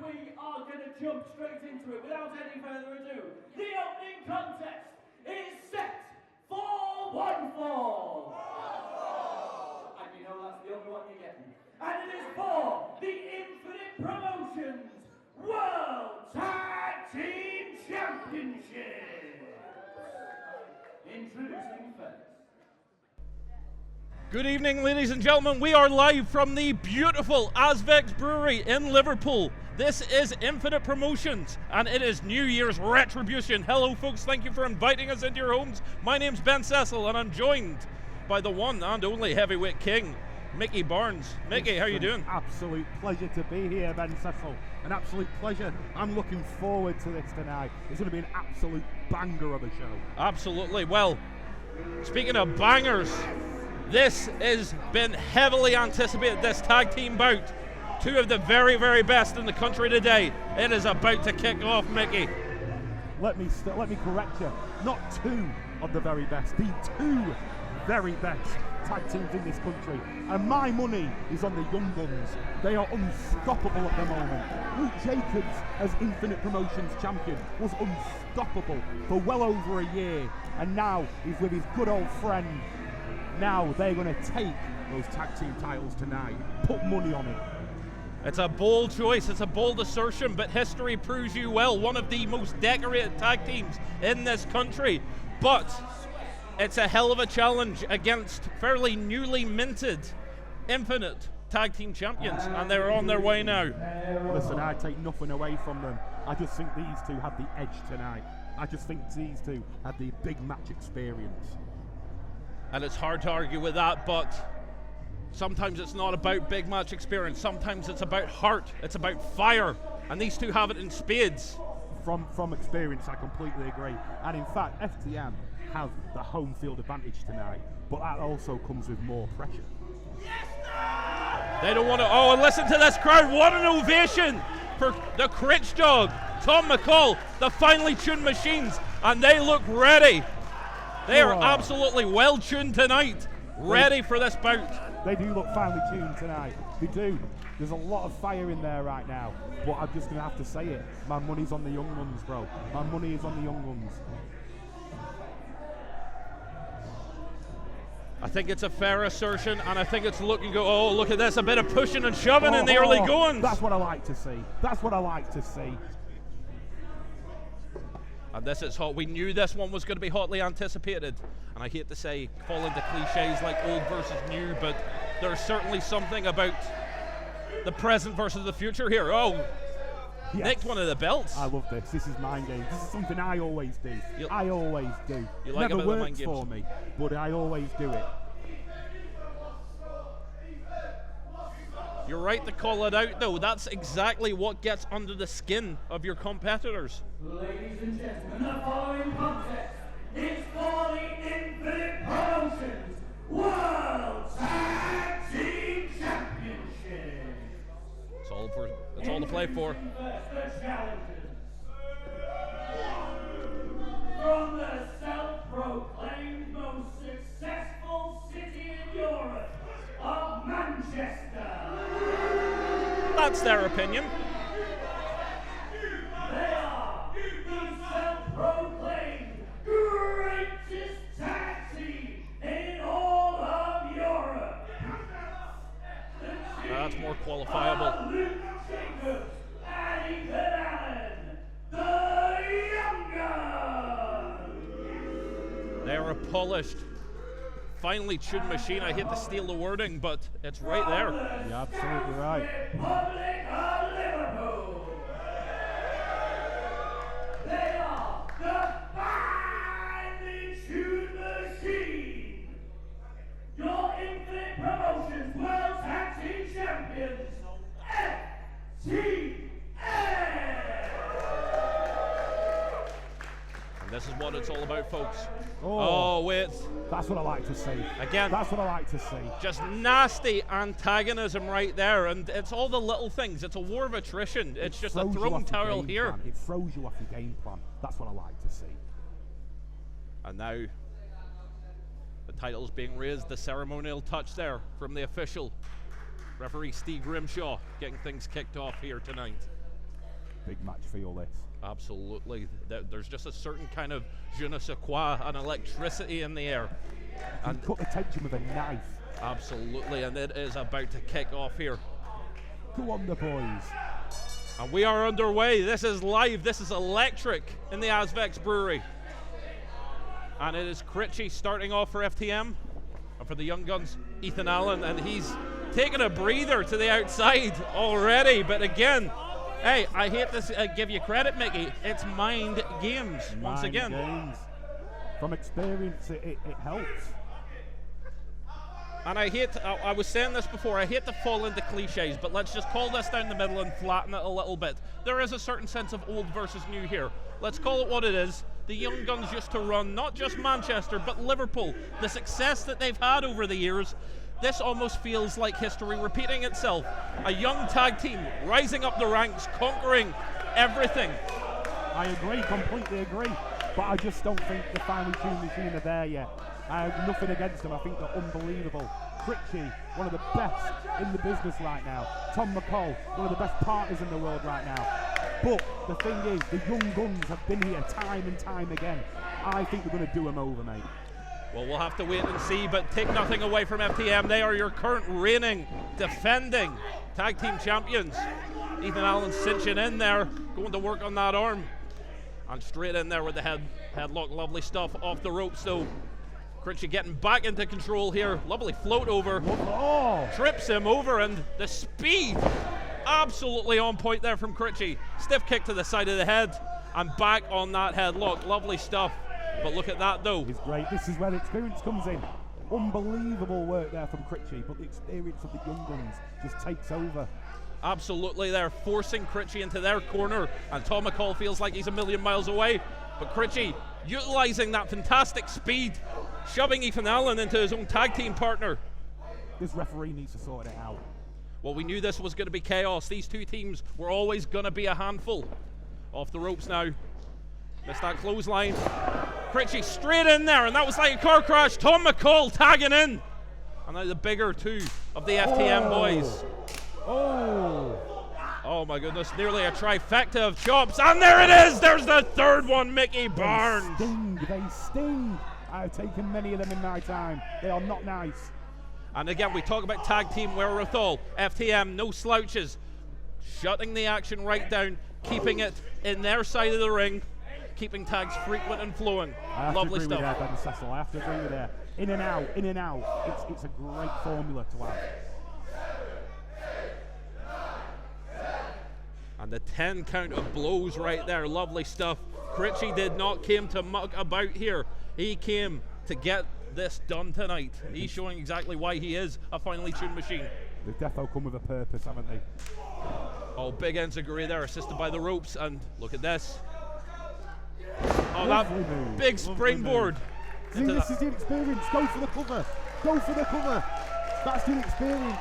we are going to jump straight into it without any further ado. The opening contest is set for one fall. And you know that's the only one you're getting. And it is for the Infinite Promotions World Tag Team Championship. Introducing first. Good evening, ladies and gentlemen. We are live from the beautiful Azvex Brewery in Liverpool. This is Infinite Promotions, and it is New Year's Retribution. Hello, folks. Thank you for inviting us into your homes. My name's Ben Cecil, and I'm joined by the one and only heavyweight king, Mickey Barnes. Mickey, how are you doing? Absolute pleasure to be here, Ben Cecil. An absolute pleasure. I'm looking forward to this tonight. It's going to be an absolute banger of a show. Absolutely. Well, speaking of bangers, this has been heavily anticipated, this tag team bout. Two of the very, very best in the country today. It is about to kick off, Mickey. Let me correct you. Not two of the very best, the two very best tag teams in this country. And my money is on the Young Guns. They are unstoppable at the moment. Luke Jacobs, as Infinite Promotions champion, was unstoppable for well over a year. And now he's with his good old friend. Now they're going to take those tag team titles tonight. Put money on it. It's a bold choice, it's a bold assertion, but history proves you well. One of the most decorated tag teams in this country. But it's a hell of a challenge against fairly newly minted Infinite tag team champions, and they're on their way now. Listen, I take nothing away from them. I just think these two have the edge tonight. I just think these two have the big match experience. And it's hard to argue with that, but sometimes it's not about big match experience. Sometimes it's about heart, it's about fire, and these two have it in spades. From experience, I completely agree. And in fact, FTM have the home field advantage tonight, but that also comes with more pressure. They don't want to, and listen to this crowd. What an ovation for the Critch Dog, Tom McCall, the finely tuned machines, and they look ready. They are absolutely well tuned tonight, ready for this bout. They do look finely tuned tonight. They do. There's a lot of fire in there right now, but I'm just going to have to say it. My money's on the Young Ones, bro. My money is on the Young Ones. I think it's a fair assertion, and I think it's looking good. Oh, look at this, a bit of pushing and shoving in the early goings. That's what I like to see. That's what I like to see. And this is hot. We knew this one was going to be hotly anticipated. And I hate to say, fall into cliches like old versus new, but there's certainly something about the present versus the future here. Oh, yes. Nicked one of the belts. I love this. This is mind games. This is something I always do. I always do. You like Never about works the mind for games? me, but I always do it. You're right to call it out, though. That's exactly what gets under the skin of your competitors. Ladies and gentlemen, the following contest is for the Infinite Promotions World Tag Team Championship. It's all to play for. The challengers from the self-proclaimed most successful city in Europe of Manchester. That's their opinion. They are the self-proclaimed greatest tag team in all of Europe. That's more qualifiable. Luke Jacobs and Ethan Allen, the Young Guns. They are a polished, finely tuned machine. I hate to steal the wording, but it's right there. You're absolutely right. Republic of Liverpool. They are the finely tuned machine. Your Infinite Promotions World Tag Team Champions, FTM. And this is what it's all about, folks. Oh, wait. That's what I like to see. Again. That's what I like to see. Just nasty antagonism right there, and it's all the little things. It's a war of attrition. It's just a throwing towel here. It throws you off your game plan. That's what I like to see. And now the title's being raised, the ceremonial touch there from the official. Referee Steve Grimshaw getting things kicked off here tonight. big match feel, this. Absolutely. There's just a certain kind of je ne sais quoi, an electricity in the air. And cut the tension with a knife. Absolutely, and it is about to kick off here. Go on, the boys. And we are underway. This is live. This is electric in the Azvex Brewery. And it is Critchy starting off for FTM. And for the Young Guns, Ethan Allen. And he's taking a breather to the outside already. But again, hey, I hate to give you credit, Mickey. It's mind games once again. Games. From experience, it helps. And I was saying this before, I hate to fall into cliches, but let's just call this down the middle and flatten it a little bit. There is a certain sense of old versus new here. Let's call it what it is. The Young Guns used to run not just Manchester, but Liverpool. The success that they've had over the years, this almost feels like history repeating itself. A young tag team rising up the ranks, conquering everything. I agree, completely agree. But I just don't think the Finely Tuned Machine are there yet. I have nothing against them. I think they're unbelievable. Critchy, one of the best in the business right now. Tom McCall, one of the best partners in the world right now. But the thing is, the Young Guns have been here time and time again. I think they're going to do them over, mate. Well, we'll have to wait and see, but take nothing away from FTM. They are your current reigning, defending tag team champions. Ethan Allen cinching in there, going to work on that arm. And straight in there with the headlock. Lovely stuff off the ropes, though. Critchy getting back into control here. Lovely float over. Oh. Trips him over, and the speed absolutely on point there from Critchy. Stiff kick to the side of the head and back on that headlock. Lovely stuff. But look at that, though. It's great. This is where the experience comes in. Unbelievable work there from Critchy, but the experience of the Young Guns just takes over. Absolutely, they're forcing Critchy into their corner, and Tom McCall feels like he's a million miles away. But Critchy utilising that fantastic speed, shoving Ethan Allen into his own tag team partner. This referee needs to sort it out. Well, we knew this was going to be chaos. These two teams were always going to be a handful. Off the ropes now. Missed that clothesline. Critchy straight in there, and that was like a car crash. Tom McCall tagging in. And now the bigger two of the FTM boys. Oh my goodness, nearly a trifecta of chops, and there it is! There's the third one, Mickey Barnes! They sting! I've taken many of them in my time. They are not nice. And again, we talk about tag team wherewithal. FTM, no slouches. Shutting the action right down, keeping it in their side of the ring, keeping tags frequent and flowing. Lovely stuff. I have to agree with that, Ben Cecil. I have to agree with that. In and out, in and out. It's a great formula to have. And the 10 count of blows right there. Lovely stuff. Critchy did not came to muck about here. He came to get this done tonight. He's showing exactly why he is a finely tuned machine. They've defo come with a purpose, haven't they? Oh, big enziguri there, assisted by the ropes. And look at this. Oh, that move. Big springboard. See, this is the experience. Go for the cover. Go for the cover. That's the experience.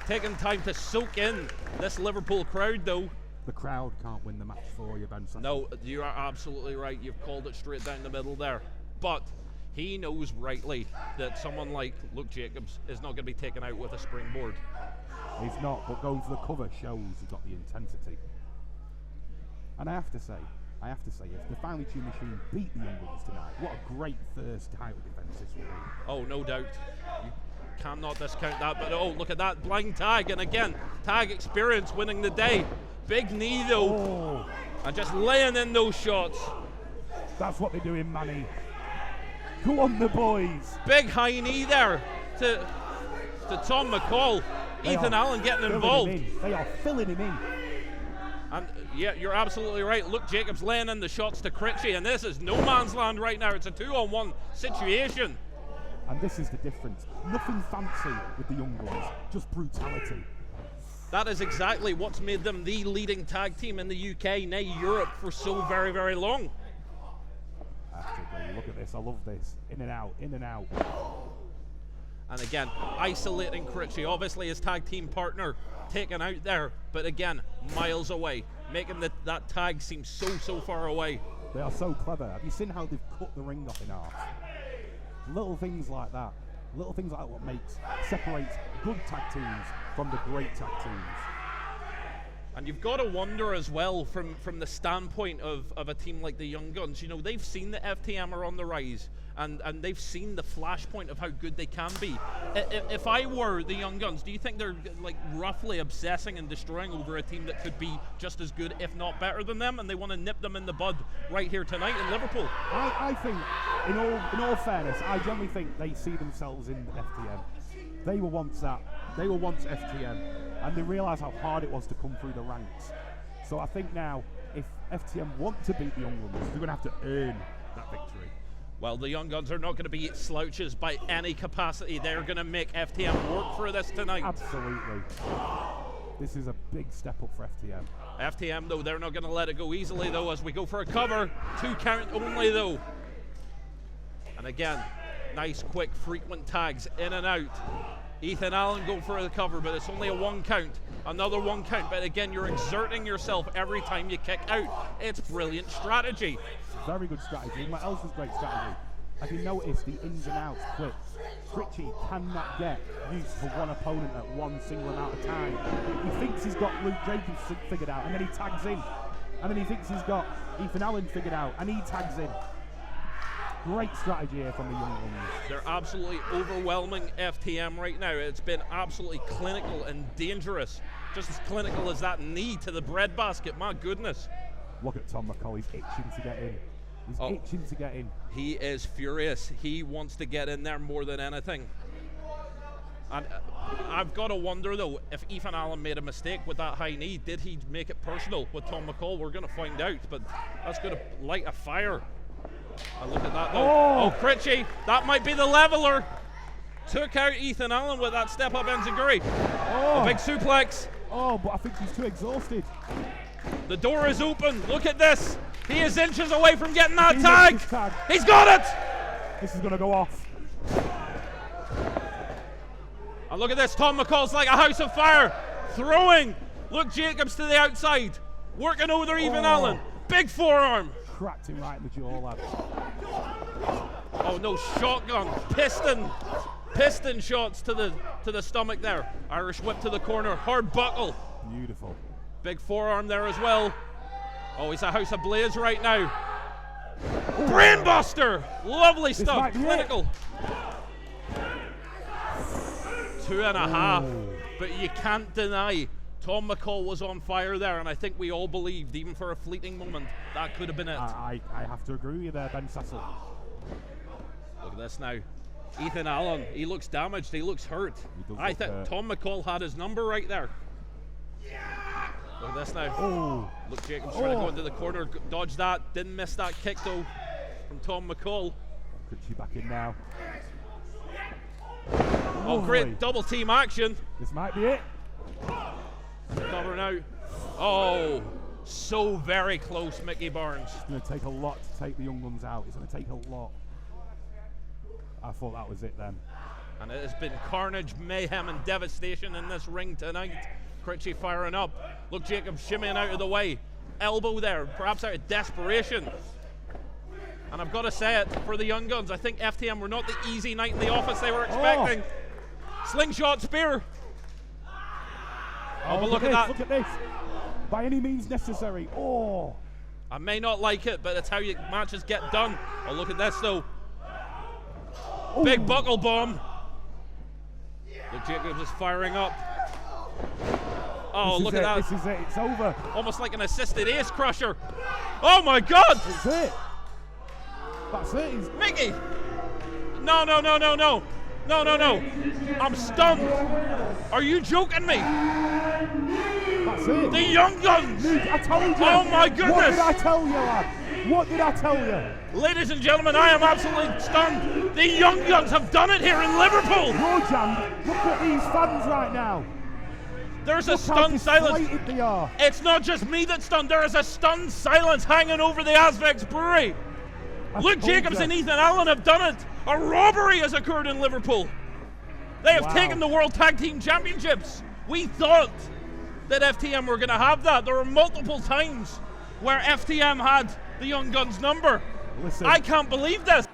Taking time to soak in this Liverpool crowd, though. The crowd can't win the match for you, Ben Cecil. No, you are absolutely right. You've called it straight down the middle there. But he knows rightly that someone like Luke Jacobs is not going to be taken out with a springboard. He's not, but going for the cover shows he's got the intensity. And I have to say, if the Finely Tuned Machine beat the Young Guns tonight, what a great first title defense this will be. Oh, no doubt. You cannot discount that, but oh, look at that blind tag, and again, tag experience winning the day. Big knee though, and just laying in those shots. That's what they're doing, Manny. Go on, the boys. Big high knee there to Tom McCall. Ethan Allen getting involved. They are filling him in. And yeah, you're absolutely right. Luke Jacobs laying in the shots to Critchy, and this is no man's land right now. It's a 2-on-1 situation. And this is the difference. Nothing fancy with the Young Guns, just brutality. That is exactly what's made them the leading tag team in the UK, nay Europe, for so very, very long. I have to agree. Look at this. I love this. In and out, in and out. And again, isolating Critchy, obviously his tag team partner, taken out there, but again, miles away, making that tag seem so far away. They are so clever. Have you seen how they've cut the ring off in half? Little things like that. Little things like what separates good tag teams from the great tag teams. And you've got to wonder as well, from the standpoint of a team like the Young Guns, you know, they've seen the FTM are on the rise, and they've seen the flashpoint of how good they can be. If I were the Young Guns, do you think they're like roughly obsessing and destroying over a team that could be just as good, if not better than them, and they want to nip them in the bud right here tonight in Liverpool? I think, in all fairness, I generally think they see themselves in FTM. They were once that. They were once FTM, and they realise how hard it was to come through the ranks. So I think now, if FTM want to beat the Young Guns, they're going to have to earn that victory. Well, the Young Guns are not going to be slouches by any capacity. They're going to make FTM work for this tonight. Absolutely. This is a big step up for FTM. FTM, though, they're not going to let it go easily, though, as we go for a cover. 2 count only, though. And again, nice, quick, frequent tags in and out. Ethan Allen go for the cover, but it's only a 1 count. Another 1 count, but again, you're exerting yourself every time you kick out. It's brilliant strategy. Very good strategy. And what else was great strategy? As you notice, the ins and outs quick. Fritchie cannot get used to one opponent at one single amount of time. He thinks he's got Luke Jacobs figured out, and then he tags in. And then he thinks he's got Ethan Allen figured out, and he tags in. Great strategy here from the Young Guns. They're absolutely overwhelming FTM right now. It's been absolutely clinical and dangerous. Just as clinical as that knee to the breadbasket, my goodness. Look at Tom McCall, he's itching to get in. He's itching to get in. He is furious. He wants to get in there more than anything. And I've got to wonder, though, if Ethan Allen made a mistake with that high knee, did he make it personal with Tom McCall? We're going to find out, but that's going to light a fire. And look at that, though. Oh, Critchie, that might be the leveler. Took out Ethan Allen with that step-up enziguri. A big suplex. Oh, but I think he's too exhausted. The door is open. Look at this. He is inches away from getting that tag. He's got it. This is going to go off. And look at this. Tom McCall's like a house of fire. Throwing Luke Jacobs to the outside. Working over Ethan Allen. Big forearm. Cracked him right in the jaw, lad. Oh no, shotgun. Piston shots to the stomach there. Irish whip to the corner. Hard buckle. Beautiful. Big forearm there as well. Oh, he's a house of blaze right now. Brainbuster! Lovely stuff. Clinical. 2.5. But you can't deny Tom McCall was on fire there, and I think we all believed, even for a fleeting moment, that could have been it. I have to agree with you there, Ben Sassel. Look at this now. Ethan Allen, he looks damaged, he looks hurt. I think Tom McCall had his number right there. Look at this now. Luke Jacobs trying to go into the corner, dodge that, didn't miss that kick though from Tom McCall. Critchie back in now. Oh, great double team action. This might be it. Cover now. Oh, so very close, Mickey Barnes. It's going to take a lot to take the Young Guns out. It's going to take a lot. I thought that was it then. And it has been carnage, mayhem, and devastation in this ring tonight. Critchie firing up. Luke Jacobs shimmying out of the way. Elbow there, perhaps out of desperation. And I've got to say it, for the Young Guns, I think FTM were not the easy night in the office they were expecting. Slingshot spear. Oh, but look at that. Look at this. By any means necessary. I may not like it, but it's how matches get done. Oh, look at this, though. Big buckle bomb. Luke Jacobs is firing up. Oh, look at that. This is it. It's over. Almost like an assisted ace crusher. Oh, my God. That's it. That's it. Mickey. No. I'm stunned. Are you joking me? That's it. The Young Guns. I told you. Oh my goodness. What did I tell you, lad? What did I tell you? Ladies and gentlemen, I am absolutely stunned. The Young Guns have done it here in Liverpool. You're jammed. Look at these fans right now. There's a stunned silence. They are. It's not just me that's stunned. There is a stunned silence hanging over the Azvex Brewery. Luke Jacobs and Ethan Allen have done it. A robbery has occurred in Liverpool. They have taken the World Tag Team Championships. We thought that FTM were going to have that. There were multiple times where FTM had the Young Guns number. Listen. I can't believe this.